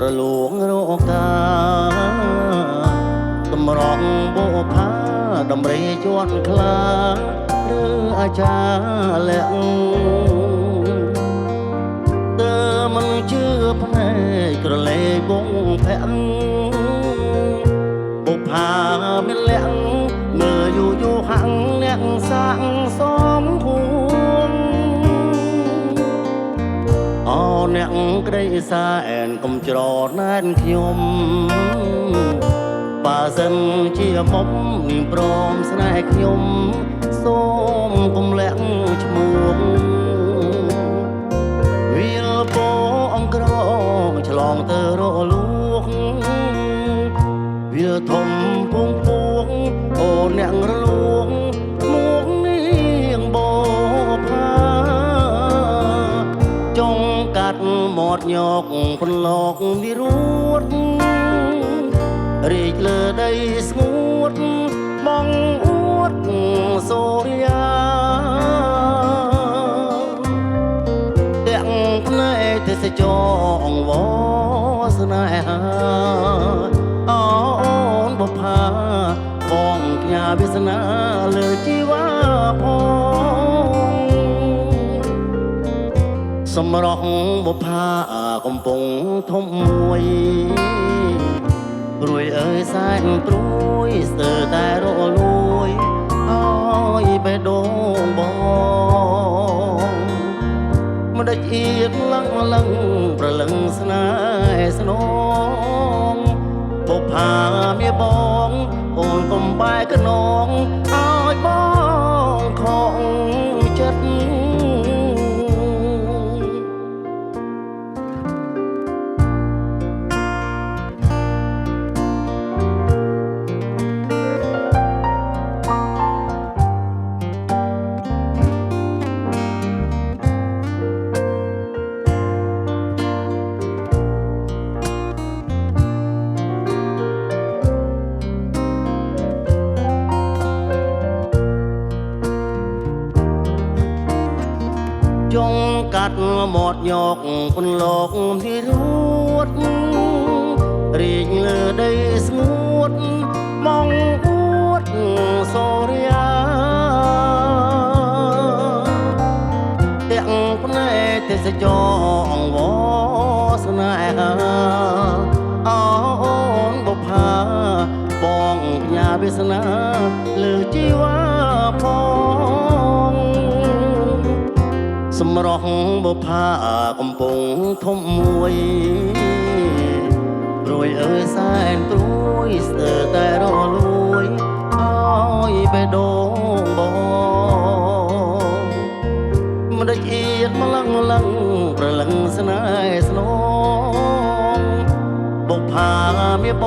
រលួងរកាតម្រង់បុផាដំរីជាន់ខ្លាឬអាចារ្យលាក់តើមិនជឿភ្នែកក្រឡេកវងភ័ក្របុផាមានលាក់មើលយូរហាំងអ្នកសាំងសំហួងអោអ្នកក្តីសែនកុំច្រណែនខ្ញុំបើសិនជាមុំនាងព្រមស្នេហ៍ខ្ញុំសូមកុំលាក់ឈ្មោះវាលពោអង្គក្រឆ្លងទៅរលួងវាលធំពុងពួងអូអ្នករលួងមួងនាងបោផាចង់កាត់មាត់ញកព្រលកនិរួតរីកលើដីស្ងួតបងអួតសូរិយាទាំងភ្នែកទេសចរអង្វរស្នេហាអូនបុផាបងផ្ញើវាសនាលើជីវ៉ាផងសម្រស់បុផាកំពុងធំមួយរួយអើយសែនព្រួយស្ទើរតែរលួយអើយបេះដូងបងមិនដេចអៀតលឹងប្រលឹងស្នេហ៍ស្នងបុផាមាបងអូនកុំបែកខ្នងឲ្យបងខំចិត្តចង់កាត់មាត់ញកពន្លកទីរួតរីកលើដីស្ងួតបងអួតសូរិយាទាំងភ្នែកទេសចរអង្វរស្នេហាអូនបុផាបងផ្ញើវាសនាលើជីវ៉ាផងសម្រស់បុផាកំពុងធំមួយរួយអើយសែនព្រួយស្ទើរតែរលួយអើយបេះដូងបងមិនដេចអៀតម្លឹងប្រលឹងស្នេហ៍ស្នងបុផាមាប